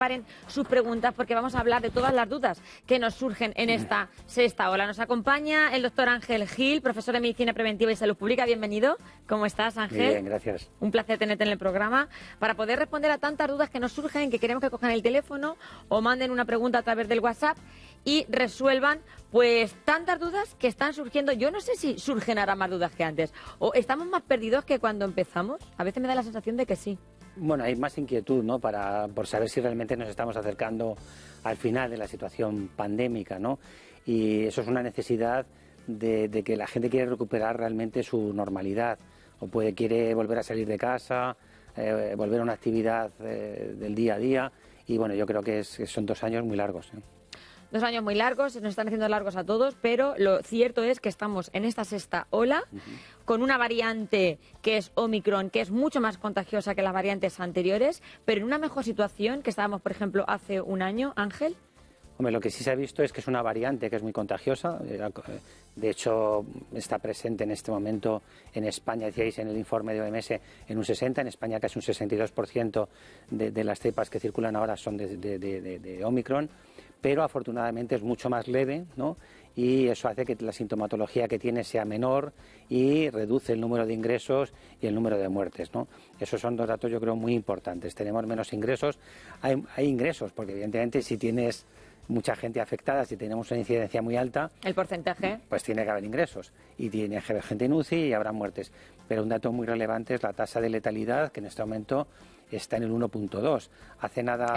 Preparen sus preguntas porque vamos a hablar de todas las dudas que nos surgen en esta sexta ola. Nos acompaña el doctor Ángel Gil, profesor de Medicina Preventiva y Salud Pública. Bienvenido. ¿Cómo estás, Ángel? Muy bien, gracias. Un placer tenerte en el programa para poder responder a tantas dudas que nos surgen, que queremos que cojan el teléfono o manden una pregunta a través del WhatsApp y resuelvan pues tantas dudas que están surgiendo. Yo no sé si surgen ahora más dudas que antes o estamos más perdidos que cuando empezamos. A veces me da la sensación de que sí. Bueno, hay más inquietud, ¿no?, por saber si realmente nos estamos acercando al final de la situación pandémica, ¿no? Y eso es una necesidad de que la gente quiere recuperar realmente su normalidad o quiere volver a salir de casa, volver a una actividad del día a día. Y bueno, yo creo que son 2 años muy largos, ¿eh? 2 años muy largos, se nos están haciendo largos a todos, pero lo cierto es que estamos en esta sexta ola con una variante que es Omicron, que es mucho más contagiosa que las variantes anteriores, pero en una mejor situación que estábamos, por ejemplo, hace un año, Ángel. Hombre, lo que sí se ha visto es que es una variante que es muy contagiosa. De hecho, está presente en este momento en España, decíais en el informe de OMS, en un 60%, en España casi un 62% de las cepas que circulan ahora son de Omicron, pero afortunadamente es mucho más leve, ¿no? Y eso hace que la sintomatología que tiene sea menor y reduce el número de ingresos y el número de muertes, ¿no? Esos son 2 datos, yo creo, muy importantes. Tenemos menos ingresos, hay ingresos, porque evidentemente si tienes mucha gente afectada, si tenemos una incidencia muy alta, el porcentaje, pues tiene que haber ingresos y tiene que haber gente en UCI y habrá muertes. Pero un dato muy relevante es la tasa de letalidad, que en este momento está en el 1.2. Hace nada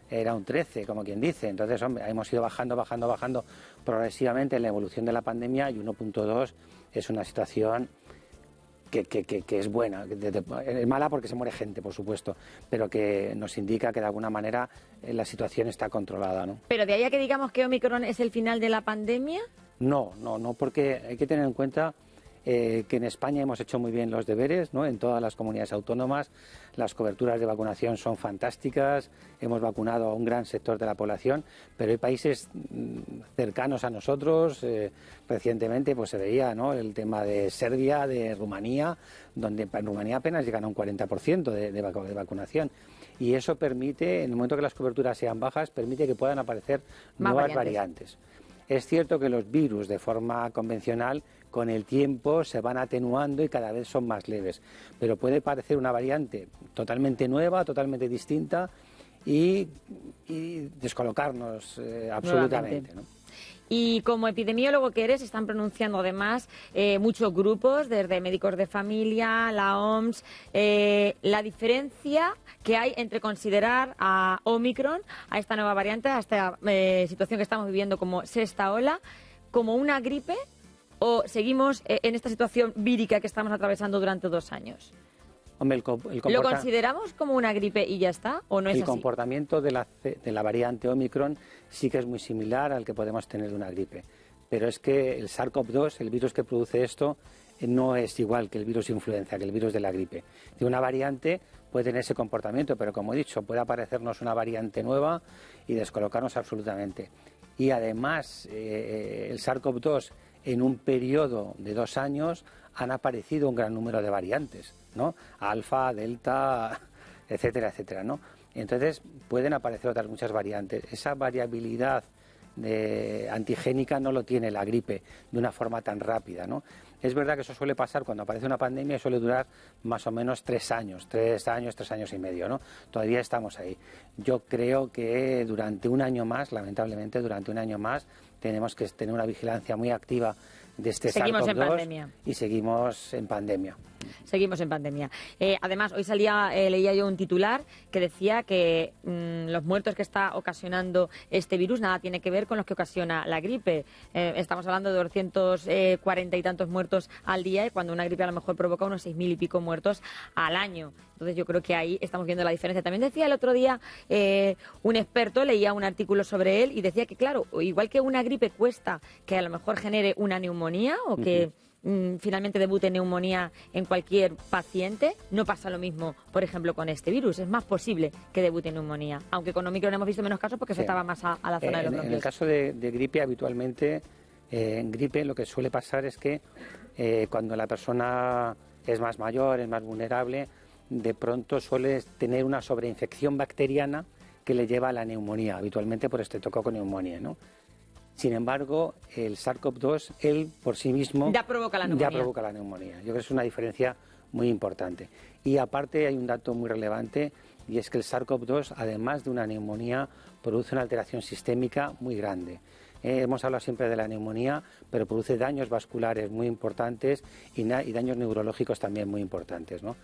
era un 13, como quien dice. Entonces, hombre, hemos ido bajando progresivamente en la evolución de la pandemia, y 1.2 es una situación que es buena. Es mala porque se muere gente, por supuesto, pero que nos indica que de alguna manera la situación está controlada, ¿no? Pero de ahí a que digamos que Omicron es el final de la pandemia. No, porque hay que tener en cuenta que en España hemos hecho muy bien los deberes, ¿no? En todas las comunidades autónomas las coberturas de vacunación son fantásticas, hemos vacunado a un gran sector de la población, pero hay países cercanos a nosotros, recientemente pues se veía, ¿no?, el tema de Serbia, de Rumanía, donde en Rumanía apenas llegan a un 40% de vacunación. Y eso permite, en el momento que las coberturas sean bajas, permite que puedan aparecer nuevas variantes. Es cierto que los virus de forma convencional con el tiempo se van atenuando y cada vez son más leves, pero puede parecer una variante totalmente nueva, totalmente distinta y descolocarnos absolutamente, ¿no? Y como epidemiólogo que eres, están pronunciando además muchos grupos, desde médicos de familia, la OMS, la diferencia que hay entre considerar a Omicron, a esta nueva variante, a esta situación que estamos viviendo como sexta ola, como una gripe, o seguimos en esta situación vírica que estamos atravesando durante 2 años. Hombre, ¿Lo consideramos como una gripe y ya está, o no es así? El comportamiento de la variante Omicron sí que es muy similar al que podemos tener de una gripe, pero es que el SARS-CoV-2, el virus que produce esto, no es igual que el virus influenza, que el virus de la gripe. De una variante puede tener ese comportamiento, pero como he dicho, puede aparecernos una variante nueva y descolocarnos absolutamente. Y además, el SARS-CoV-2, en un periodo de 2 años, han aparecido un gran número de variantes, ¿no? Alfa, delta, etcétera, etcétera, ¿no? Entonces pueden aparecer otras muchas variantes. Esa variabilidad antigénica no lo tiene la gripe de una forma tan rápida, ¿no? Es verdad que eso suele pasar cuando aparece una pandemia y suele durar más o menos 3 años, 3 años y medio, ¿no? Todavía estamos ahí. Yo creo que durante un año más, lamentablemente durante un año más, tenemos que tener una vigilancia muy activa de este SARS-CoV-2 y seguimos en pandemia. Seguimos en pandemia. Además, hoy leía yo un titular que decía que los muertos que está ocasionando este virus nada tiene que ver con los que ocasiona la gripe. Estamos hablando de 240 y tantos muertos al día, y cuando una gripe a lo mejor provoca unos 6.000 y pico muertos al año. Entonces yo creo que ahí estamos viendo la diferencia. También decía el otro día un experto, leía un artículo sobre él y decía que, claro, igual que una gripe cuesta que a lo mejor genere una neumonía o que finalmente debute neumonía en cualquier paciente, no pasa lo mismo, por ejemplo, con este virus. Es más posible que debute neumonía, aunque con Omicron hemos visto menos casos porque afectaba más a la zona de los bronquios. En el caso de gripe, habitualmente, en gripe lo que suele pasar es que cuando la persona es más mayor, es más vulnerable, de pronto suele tener una sobreinfección bacteriana que le lleva a la neumonía, habitualmente por estreptococo neumonía, ¿no? Sin embargo, el SARS-CoV-2, él por sí mismo ya provoca la neumonía. Ya provoca la neumonía. Yo creo que es una diferencia muy importante. Y aparte hay un dato muy relevante, y es que el SARS-CoV-2, además de una neumonía, produce una alteración sistémica muy grande. Hemos hablado siempre de la neumonía, pero produce daños vasculares muy importantes y daños neurológicos también muy importantes, ¿no?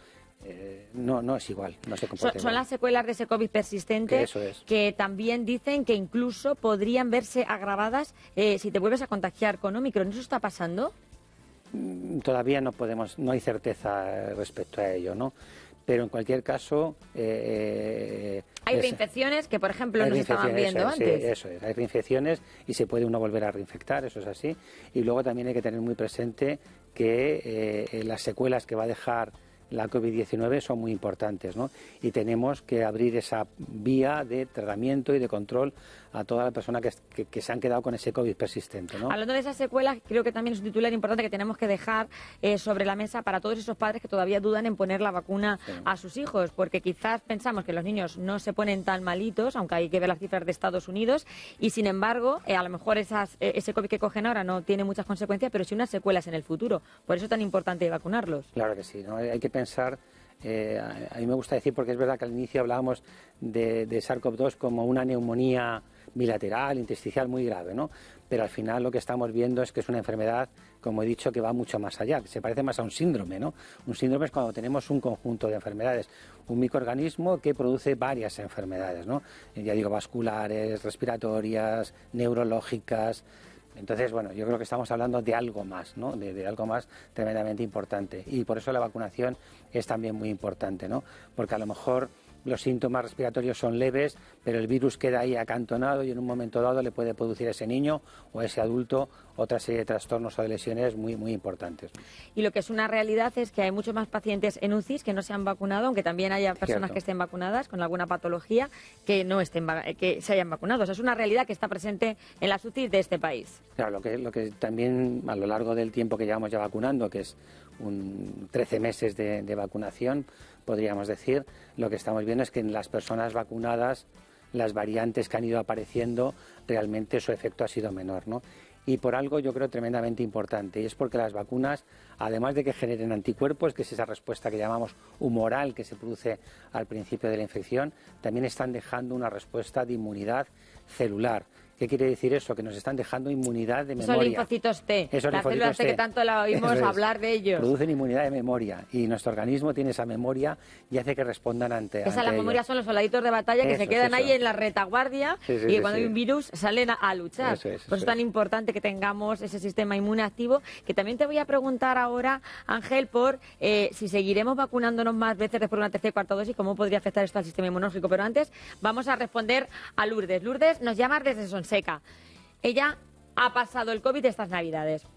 No es igual, no se comporta igual. Son las secuelas de ese COVID persistente que también dicen que incluso podrían verse agravadas si te vuelves a contagiar con Omicron. ¿Eso está pasando? Todavía no hay certeza respecto a ello, ¿no? Pero en cualquier caso... hay reinfecciones que, por ejemplo, no se estaban viendo antes. Sí, eso es, hay reinfecciones y se puede uno volver a reinfectar, eso es así. Y luego también hay que tener muy presente que las secuelas que va a dejar la COVID-19 son muy importantes, ¿no? Y tenemos que abrir esa vía de tratamiento y de control a todas las personas que se han quedado con ese COVID persistente, ¿no? Hablando de esas secuelas, creo que también es un titular importante que tenemos que dejar sobre la mesa para todos esos padres que todavía dudan en poner la vacuna a sus hijos, porque quizás pensamos que los niños no se ponen tan malitos, aunque hay que ver las cifras de Estados Unidos, y sin embargo, a lo mejor ese COVID que cogen ahora no tiene muchas consecuencias, pero sí unas secuelas en el futuro. Por eso es tan importante vacunarlos. Claro que sí, ¿no? Hay que pensar... a mí me gusta decir, porque es verdad que al inicio hablábamos de SARS-CoV-2 como una neumonía bilateral, intersticial muy grave, ¿no? Pero al final lo que estamos viendo es que es una enfermedad, como he dicho, que va mucho más allá, que se parece más a un síndrome, ¿no? Un síndrome es cuando tenemos un conjunto de enfermedades, un microorganismo que produce varias enfermedades, ¿no? Ya digo, vasculares, respiratorias, neurológicas. Entonces, bueno, yo creo que estamos hablando de algo más, ¿no? De algo más tremendamente importante. Y por eso la vacunación es también muy importante, ¿no? Porque a lo mejor los síntomas respiratorios son leves, pero el virus queda ahí acantonado y en un momento dado le puede producir a ese niño o a ese adulto otra serie de trastornos o de lesiones muy, muy importantes. Y lo que es una realidad es que hay muchos más pacientes en UCIs que no se han vacunado, aunque también haya personas que estén vacunadas con alguna patología que no estén que se hayan vacunado. O sea, es una realidad que está presente en las UCIs de este país. Claro, lo que también a lo largo del tiempo que llevamos ya vacunando, que es 13 meses de vacunación, podríamos decir, lo que estamos viendo es que en las personas vacunadas, las variantes que han ido apareciendo, realmente su efecto ha sido menor, ¿no? Y por algo yo creo tremendamente importante, y es porque las vacunas, además de que generen anticuerpos, que es esa respuesta que llamamos humoral que se produce al principio de la infección, también están dejando una respuesta de inmunidad celular. ¿Qué quiere decir eso? Que nos están dejando inmunidad de memoria. Son linfocitos T, las células T que tanto la oímos hablar de ellos. Producen inmunidad de memoria y nuestro organismo tiene esa memoria y hace que respondan ante las memorias son los soldaditos de batalla que se quedan ahí en la retaguardia y cuando hay un virus salen a luchar. Por eso es tan importante que tengamos ese sistema inmune activo, que también te voy a preguntar ahora, Ángel, por si seguiremos vacunándonos más veces después de una tercera y cuarta dosis, cómo podría afectar esto al sistema inmunológico. Pero antes vamos a responder a Lourdes. Lourdes nos llama desde Sonseca. Ella ha pasado el COVID estas Navidades.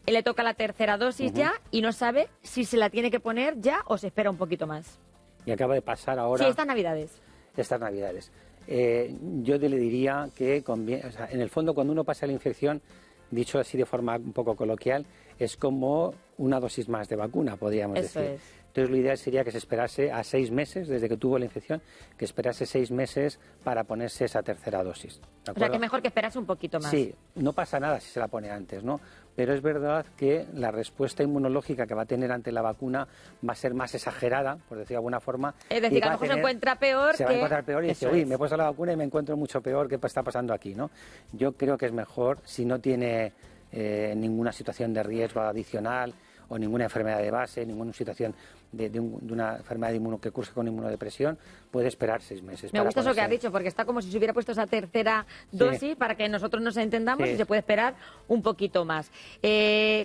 Le toca la tercera dosis ya y no sabe si se la tiene que poner ya o se espera un poquito más. Y acaba de pasar ahora... Sí, estas Navidades. Estas Navidades. Yo le diría que en el fondo cuando uno pasa la infección, dicho así de forma un poco coloquial, es como una dosis más de vacuna, podríamos decir. Es. Entonces lo ideal sería que se esperase a 6 meses, desde que tuvo la infección, que esperase 6 meses para ponerse esa tercera dosis. O sea, que mejor que esperase un poquito más. Sí, no pasa nada si se la pone antes, ¿no? Pero es verdad que la respuesta inmunológica que va a tener ante la vacuna va a ser más exagerada, por decir de alguna forma. Es decir, que a lo mejor se encuentra peor. Se va a encontrar peor y dice, uy, me he puesto la vacuna y me encuentro mucho peor, ¿qué está pasando aquí, no? Yo creo que es mejor, si no tiene ninguna situación de riesgo adicional o ninguna enfermedad de base, ninguna situación de una enfermedad que curse con inmunodepresión, puede esperar 6 meses. Me gusta eso que has dicho, porque está como si se hubiera puesto esa tercera dosis para que nosotros nos entendamos y se puede esperar un poquito más.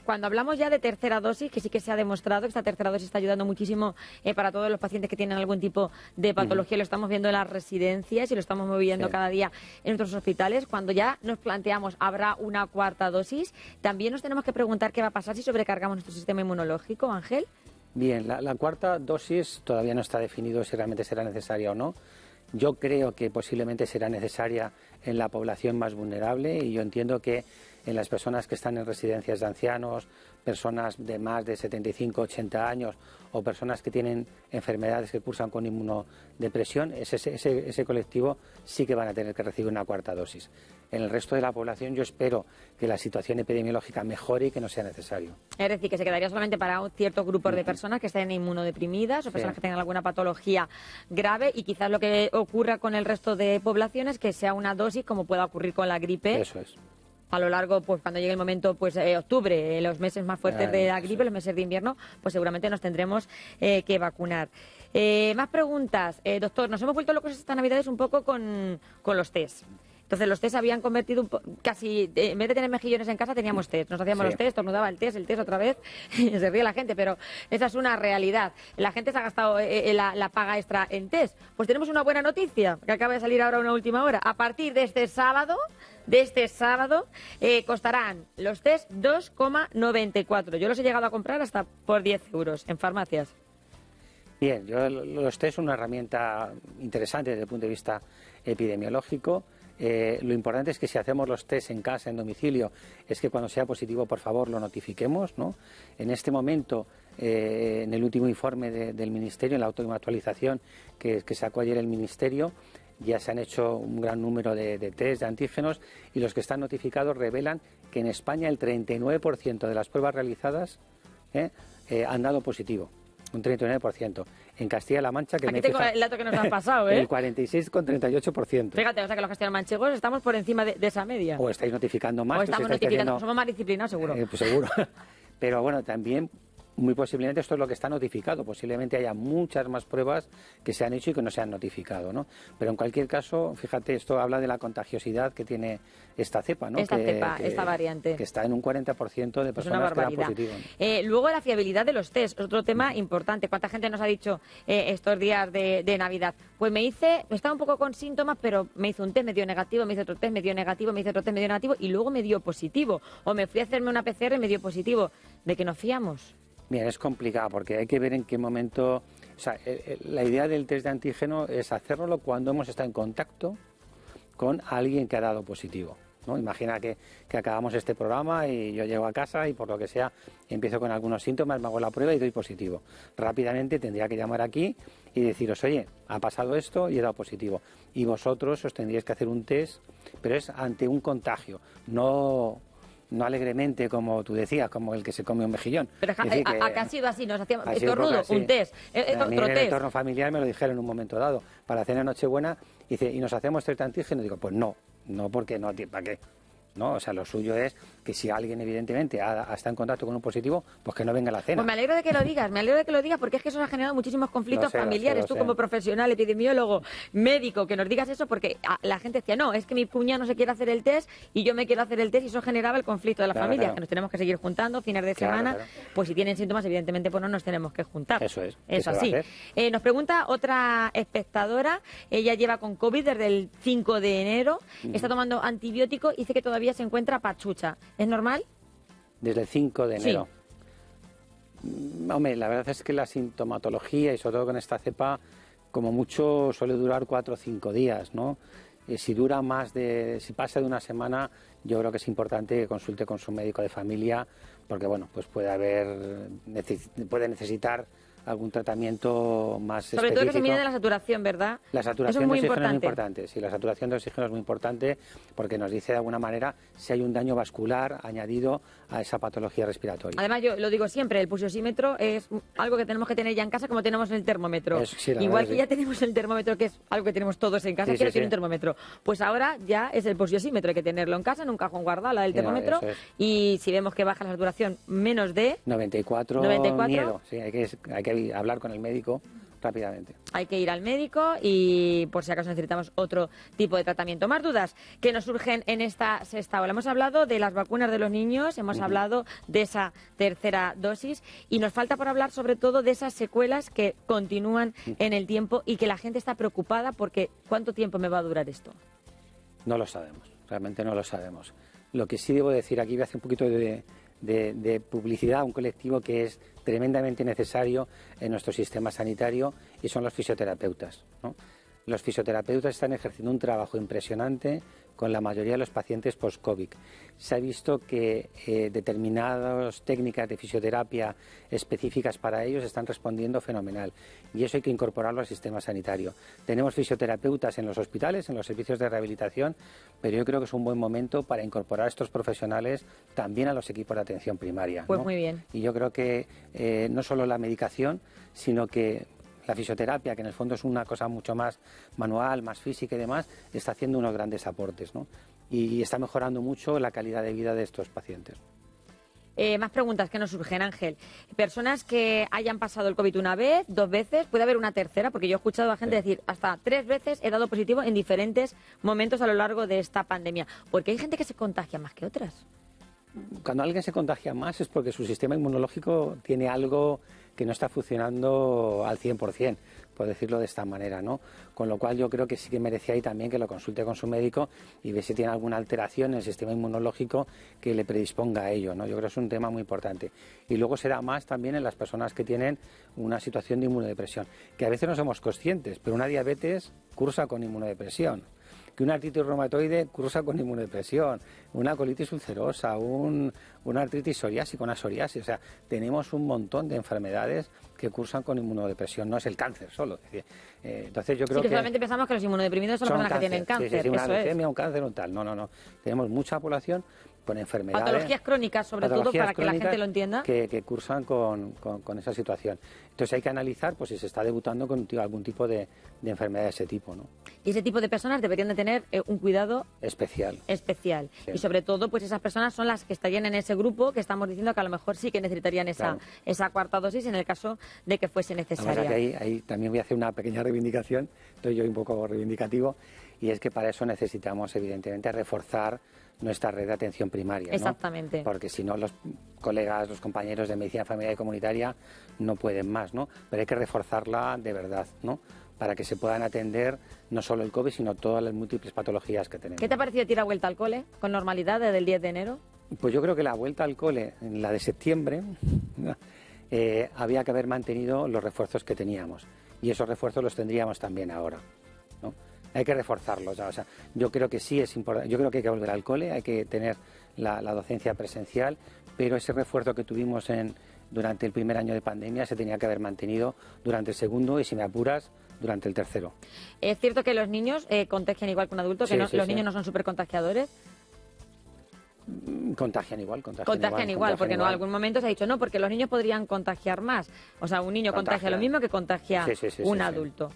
Cuando hablamos ya de tercera dosis, que sí que se ha demostrado que esta tercera dosis está ayudando muchísimo para todos los pacientes que tienen algún tipo de patología, lo estamos viendo en las residencias y lo estamos moviendo cada día en nuestros hospitales. Cuando ya nos planteamos, ¿habrá una cuarta dosis? También nos tenemos que preguntar qué va a pasar si sobrecargamos nuestro sistema inmunológico, Ángel. Bien, la cuarta dosis todavía no está definido si realmente será necesaria o no. Yo creo que posiblemente será necesaria en la población más vulnerable y yo entiendo que en las personas que están en residencias de ancianos, personas de más de 75, 80 años o personas que tienen enfermedades que cursan con inmunodepresión, ese colectivo sí que van a tener que recibir una cuarta dosis. En el resto de la población yo espero que la situación epidemiológica mejore y que no sea necesario. Es decir, que se quedaría solamente para ciertos grupos de personas que estén inmunodeprimidas o personas que tengan alguna patología grave, y quizás lo que ocurra con el resto de poblaciones que sea una dosis como pueda ocurrir con la gripe. Eso es. A lo largo, pues cuando llegue el momento, pues octubre, los meses más fuertes de la gripe, los meses de invierno, pues seguramente nos tendremos que vacunar. Más preguntas. Doctor, nos hemos vuelto locos estas Navidades un poco con los test. Entonces los test se habían convertido casi, en vez de tener mejillones en casa, teníamos test. Nos hacíamos los test, estornudaba el test otra vez, se ríe la gente, pero esa es una realidad. La gente se ha gastado la paga extra en test. Pues tenemos una buena noticia, que acaba de salir ahora una última hora. A partir de este sábado, costarán los test 2,94. Yo los he llegado a comprar hasta por 10 euros en farmacias. Bien, los test son una herramienta interesante desde el punto de vista epidemiológico. Lo importante es que si hacemos los test en casa, en domicilio, es que cuando sea positivo, por favor, lo notifiquemos, ¿no? En este momento, en el último informe del Ministerio, en la última actualización que sacó ayer el Ministerio, ya se han hecho un gran número de test, de antígenos, y los que están notificados revelan que en España el 39% de las pruebas realizadas han dado positivo. Un 39%. En Castilla-La Mancha, que aquí tengo el dato que nos han pasado, el 46,38%. Fíjate, o sea que los castellano-manchegos estamos por encima de esa media. O estáis notificando más. O estamos notificando, somos más disciplinados, seguro. Pues seguro. Pero bueno, también muy posiblemente esto es lo que está notificado. Posiblemente haya muchas más pruebas que se han hecho y que no se han notificado, ¿no? Pero en cualquier caso, fíjate, esto habla de la contagiosidad que tiene esta cepa, ¿no? Esta variante. Que está en un 40% de personas que dan positivo, ¿no? Luego la fiabilidad de los test, otro tema importante. ¿Cuánta gente nos ha dicho estos días de Navidad? Pues estaba un poco con síntomas, pero me hizo un test, me dio negativo, me hizo otro test, me dio negativo, me hizo otro test, me dio negativo y luego me dio positivo. O me fui a hacerme una PCR y me dio positivo. ¿De qué nos fiamos? Bien, es complicado porque hay que ver en qué momento... O sea, la idea del test de antígeno es hacerlo cuando hemos estado en contacto con alguien que ha dado positivo, ¿no? Imagina que acabamos este programa y yo llego a casa y por lo que sea empiezo con algunos síntomas, me hago la prueba y doy positivo. Rápidamente tendría que llamar aquí y deciros, oye, ha pasado esto y he dado positivo. Y vosotros os tendríais que hacer un test, pero es ante un contagio, no alegremente, como tú decías, como el que se come un mejillón. Pero acá ha sido así, nos hacíamos estornudo, un test, a mí otro en el test. entorno familiar me lo dijeron en un momento dado, para la cena de Nochebuena, y nos hacemos test de antígeno, digo, pues no porque no, ¿para qué? ¿No? O sea, lo suyo es que si alguien evidentemente está en contacto con un positivo, pues que no venga a la cena. Pues me alegro de que lo digas, porque es que eso ha generado muchísimos conflictos familiares. Tú como profesional, epidemiólogo, médico, que nos digas eso, porque la gente decía, no, es que mi cuñado no se quiere hacer el test y yo me quiero hacer el test, y eso generaba el conflicto de la familia, que nos tenemos que seguir juntando fines de semana, pues si tienen síntomas, evidentemente, pues no nos tenemos que juntar. Eso es. Eso así. Nos pregunta otra espectadora, ella lleva con COVID desde el 5 de enero, está tomando antibiótico y dice que todavía se encuentra pachucha. ¿Es normal? Desde el 5 de enero. Sí. Hombre, la verdad es que la sintomatología, y sobre todo con esta cepa, como mucho suele durar 4 o 5 días, ¿no? Si pasa de una semana, yo creo que es importante que consulte con su médico de familia, porque bueno, pues puede necesitar algún tratamiento más específico. Sobre todo que se mide de la saturación, ¿verdad? La saturación de oxígeno es muy importante. Sí, la saturación de oxígeno es muy importante porque nos dice de alguna manera si hay un daño vascular añadido a esa patología respiratoria. Además, yo lo digo siempre, el pulsiosímetro es algo que tenemos que tener ya en casa como tenemos el termómetro. Igual que ya tenemos el termómetro, que es algo que tenemos todos en casa, quiero decir un termómetro. Pues ahora ya es el pulsiosímetro, hay que tenerlo en casa, en un cajón guardado, la del termómetro, y si vemos que baja la saturación menos de 94, miedo. Sí, hay que hablar con el médico rápidamente. Hay que ir al médico y por si acaso necesitamos otro tipo de tratamiento. Más dudas que nos surgen en esta sexta ola. Hemos hablado de las vacunas de los niños, hemos hablado de esa tercera dosis y nos falta por hablar sobre todo de esas secuelas que continúan en el tiempo y que la gente está preocupada porque ¿cuánto tiempo me va a durar esto? No lo sabemos, realmente no lo sabemos. Lo que sí debo decir, aquí voy a hacer un poquito de publicidad a un colectivo que es tremendamente necesario en nuestro sistema sanitario y son los fisioterapeutas, ¿no? Los fisioterapeutas están ejerciendo un trabajo impresionante con la mayoría de los pacientes post-COVID. Se ha visto que determinadas técnicas de fisioterapia específicas para ellos están respondiendo fenomenal y eso hay que incorporarlo al sistema sanitario. Tenemos fisioterapeutas en los hospitales, en los servicios de rehabilitación, pero yo creo que es un buen momento para incorporar a estos profesionales también a los equipos de atención primaria, Pues ¿no? muy bien. Y yo creo que no solo la medicación, sino que la fisioterapia, que en el fondo es una cosa mucho más manual, más física y demás, está haciendo unos grandes aportes, ¿no? Y está mejorando mucho la calidad de vida de estos pacientes. Más preguntas que nos surgen, Ángel. Personas que hayan pasado el COVID una vez, 2 veces, puede haber una tercera, porque yo he escuchado a gente decir hasta 3 veces he dado positivo en diferentes momentos a lo largo de esta pandemia. Porque hay gente que se contagia más que otras. Cuando alguien se contagia más es porque su sistema inmunológico tiene algo que no está funcionando al 100%, por decirlo de esta manera, ¿no? Con lo cual yo creo que sí que merece ahí también que lo consulte con su médico y ve si tiene alguna alteración en el sistema inmunológico que le predisponga a ello, ¿no? Yo creo que es un tema muy importante. Y luego será más también en las personas que tienen una situación de inmunodepresión, que a veces no somos conscientes, pero una diabetes cursa con inmunodepresión, que una artritis reumatoide cursa con inmunodepresión, una colitis ulcerosa, una artritis psoriásica, una psoriasis. O sea, tenemos un montón de enfermedades que cursan con inmunodepresión, no es el cáncer solo. Es decir, entonces yo creo que solamente pensamos que los inmunodeprimidos son las personas que tienen cáncer. Sí, una eso leucemia, un cáncer, un tal. No. Tenemos mucha población con enfermedades. Patologías crónicas, sobre todo, para que la gente lo entienda. Que cursan con esa situación. Entonces hay que analizar pues si se está debutando con algún tipo de enfermedad de ese tipo, ¿no? Y ese tipo de personas deberían de tener un cuidado especial. Sí. Y sobre todo, pues esas personas son las que estarían en ese grupo que estamos diciendo que a lo mejor sí que necesitarían esa cuarta dosis en el caso de que fuese necesaria. La verdad que ahí también voy a hacer una pequeña reivindicación, estoy yo un poco reivindicativo, y es que para eso necesitamos, evidentemente, reforzar nuestra red de atención primaria, ¿no? Exactamente. Porque si no, los colegas, los compañeros de medicina familiar y comunitaria no pueden más, ¿no? Pero hay que reforzarla de verdad, ¿no? Para que se puedan atender no solo el COVID, sino todas las múltiples patologías que tenemos. ¿Qué te ha parecido tirar vuelta al cole con normalidad desde el 10 de enero? Pues yo creo que la vuelta al cole, en la de septiembre, había que haber mantenido los refuerzos que teníamos. Y esos refuerzos los tendríamos también ahora, ¿no? Hay que reforzarlos. O sea, yo creo que sí es importante. Yo creo que hay que volver al cole, hay que tener la docencia presencial, pero ese refuerzo que tuvimos durante el primer año de pandemia se tenía que haber mantenido durante el segundo y, si me apuras, durante el tercero. ¿Es cierto que los niños contagian igual que un adulto? ¿Que los niños no son súper contagiadores? Contagian igual, porque en algún momento se ha dicho no, porque los niños podrían contagiar más. O sea, un niño contagia lo mismo que contagia un adulto.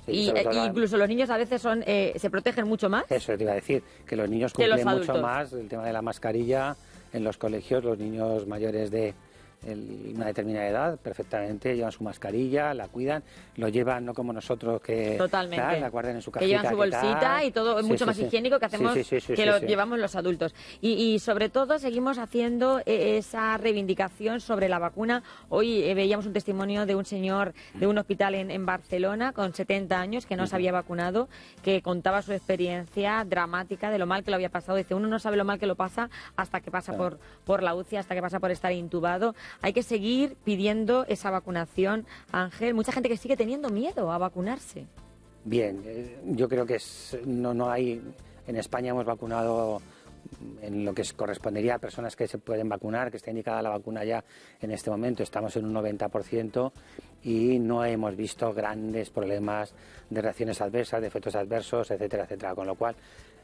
Y incluso los niños a veces se protegen mucho más. Eso te iba a decir, que los niños cumplen mucho más el tema de la mascarilla en los colegios. Los niños mayores de una determinada edad perfectamente llevan su mascarilla, la cuidan, lo llevan no como nosotros que la guardan en su cajita, que llevan su bolsita y todo es mucho más higiénico que hacemos que lo llevamos los adultos. Y sobre todo seguimos haciendo esa reivindicación sobre la vacuna. Hoy veíamos un testimonio de un señor de un hospital en Barcelona con 70 años que no se había vacunado, que contaba su experiencia dramática de lo mal que lo había pasado. Dice, uno no sabe lo mal que lo pasa hasta que pasa por la UCI, hasta que pasa por estar intubado. Hay que seguir pidiendo esa vacunación, Ángel. Mucha gente que sigue teniendo miedo a vacunarse. Bien, yo creo que no hay... En España hemos vacunado en lo que correspondería a personas que se pueden vacunar, que está indicada la vacuna ya en este momento. Estamos en un 90% y no hemos visto grandes problemas de reacciones adversas, de efectos adversos, etcétera, etcétera. Con lo cual,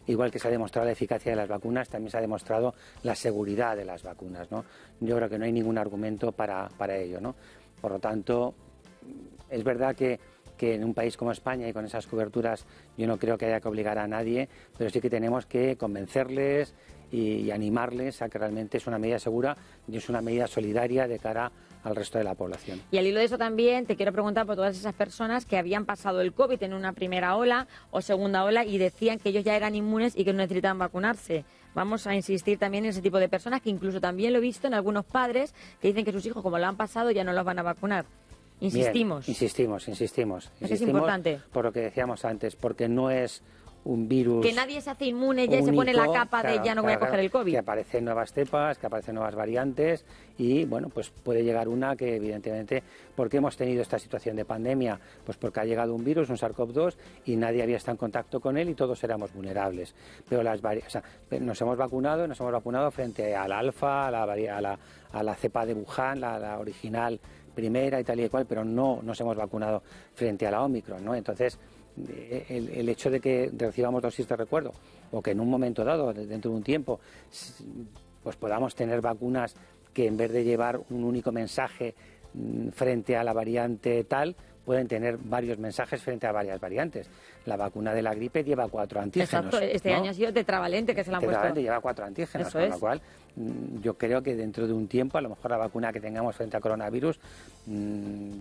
igual que se ha demostrado la eficacia de las vacunas, también se ha demostrado la seguridad de las vacunas, ¿no? Yo creo que no hay ningún argumento para ello, ¿no? Por lo tanto, es verdad que en un país como España y con esas coberturas yo no creo que haya que obligar a nadie, pero sí que tenemos que convencerles y animarles a que realmente es una medida segura y es una medida solidaria de cara al resto de la población. Y al hilo de eso también te quiero preguntar por todas esas personas que habían pasado el COVID en una primera ola o segunda ola y decían que ellos ya eran inmunes y que no necesitaban vacunarse. Vamos a insistir también en ese tipo de personas, que incluso también lo he visto en algunos padres que dicen que sus hijos, como lo han pasado, ya no los van a vacunar. Insistimos. Bien, insistimos. Es importante. Por lo que decíamos antes, porque no es un virus que nadie se hace inmune ya y se pone la capa de ya no voy a coger el COVID. Que aparecen nuevas cepas, que aparecen nuevas variantes y, bueno, pues puede llegar una que, evidentemente, ¿por qué hemos tenido esta situación de pandemia? Pues porque ha llegado un virus, un SARS-CoV-2, y nadie había estado en contacto con él y todos éramos vulnerables. Pero nos hemos vacunado frente al alfa, a la cepa de Wuhan, la original primera y tal y cual, pero no nos hemos vacunado frente a la Omicron, ¿no? Entonces, el hecho de que recibamos dosis de recuerdo o que en un momento dado, dentro de un tiempo, pues podamos tener vacunas que en vez de llevar un único mensaje frente a la variante tal, pueden tener varios mensajes frente a varias variantes. La vacuna de la gripe lleva 4 antígenos. Exacto, este año ha sido tetravalente que se la han puesto. Tetravalente lleva 4 antígenos, con lo cual yo creo que dentro de un tiempo, a lo mejor la vacuna que tengamos frente al coronavirus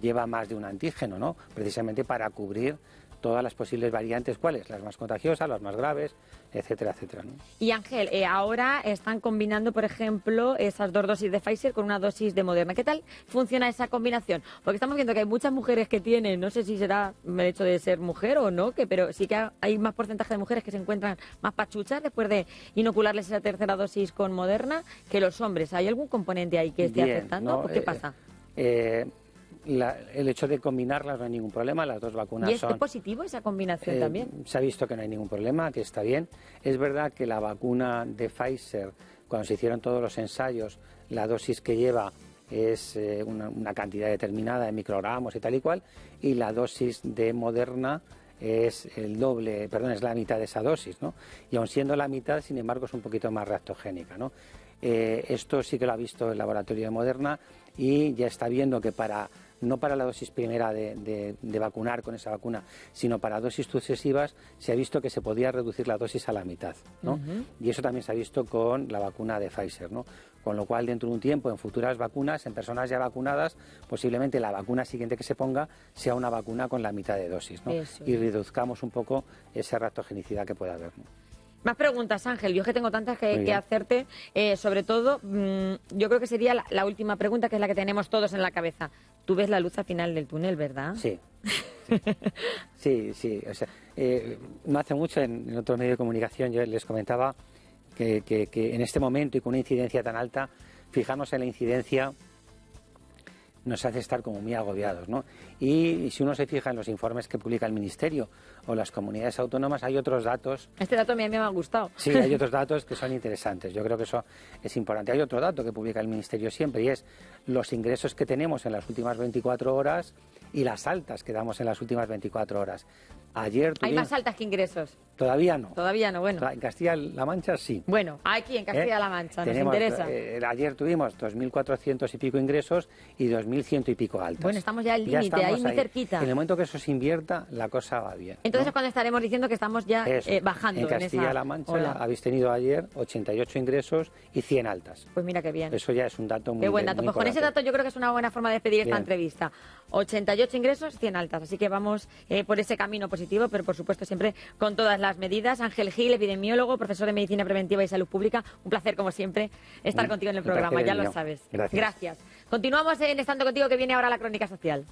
lleva más de un antígeno, ¿no? Precisamente para cubrir todas las posibles variantes, ¿cuáles? Las más contagiosas, las más graves, etcétera, etcétera, ¿no? Y Ángel, ahora están combinando, por ejemplo, esas 2 dosis de Pfizer con una dosis de Moderna. ¿Qué tal funciona esa combinación? Porque estamos viendo que hay muchas mujeres que tienen, no sé si será el hecho de ser mujer o no, pero sí que hay más porcentaje de mujeres que se encuentran más pachuchas después de inocularles esa tercera dosis con Moderna que los hombres. ¿Hay algún componente ahí que esté afectando? ¿O qué pasa? El hecho de combinarlas no hay ningún problema, las dos vacunas ¿Y es positivo esa combinación también? Se ha visto que no hay ningún problema, que está bien. Es verdad que la vacuna de Pfizer, cuando se hicieron todos los ensayos, la dosis que lleva es una cantidad determinada de microgramos y tal y cual, y la dosis de Moderna es el doble, perdón, es la mitad de esa dosis, ¿no? Y aun siendo la mitad, sin embargo, es un poquito más reactogénica, ¿no? Esto sí que lo ha visto el laboratorio de Moderna y ya está viendo que no para la dosis primera de vacunar con esa vacuna, sino para dosis sucesivas, se ha visto que se podía reducir la dosis a la mitad, ¿no? Y eso también se ha visto con la vacuna de Pfizer, ¿no? Con lo cual, dentro de un tiempo, en futuras vacunas, en personas ya vacunadas, posiblemente la vacuna siguiente que se ponga sea una vacuna con la mitad de dosis, ¿no? Y reduzcamos un poco esa reactogenicidad que pueda haber, ¿no? Más preguntas, Ángel. Yo es que tengo tantas que hacerte. Sobre todo, yo creo que sería la última pregunta, que es la que tenemos todos en la cabeza. Tú ves la luz al final del túnel, ¿verdad? Sí. Sí. O sea, no hace mucho, en otro medio de comunicación, yo les comentaba que en este momento y con una incidencia tan alta, fijarnos en la incidencia nos hace estar como muy agobiados, ¿no? Y si uno se fija en los informes que publica el Ministerio o las comunidades autónomas, hay otros datos. Este dato a mí me ha gustado. Sí, hay otros datos que son interesantes. Yo creo que eso es importante. Hay otro dato que publica el Ministerio siempre y es los ingresos que tenemos en las últimas 24 horas y las altas que damos en las últimas 24 horas. Ayer ¿Hay más altas que ingresos? Todavía no. Todavía no, bueno. En Castilla-La Mancha sí. Bueno, aquí en Castilla-La Mancha, nos interesa. Ayer tuvimos 2.400 y pico ingresos y 2.100 y pico altas. Bueno, estamos ya al límite, ahí muy cerquita. En el momento que eso se invierta, la cosa va bien. Entonces es cuando estaremos diciendo que estamos ya bajando. En Castilla-La Mancha habéis tenido ayer 88 ingresos y 100 altas. Pues mira qué bien. Eso ya es un dato muy Qué buen dato. Muy pues con ese dato yo creo que es una buena forma de despedir esta entrevista. 88 ingresos, 100 altas. Así que vamos por ese camino positivo, pero por supuesto siempre con todas las medidas. Ángel Gil, epidemiólogo, profesor de Medicina Preventiva y Salud Pública. Un placer, como siempre, estar contigo en el programa. Ya lo sabes. Gracias. Continuamos en Estando Contigo, que viene ahora la Crónica Social.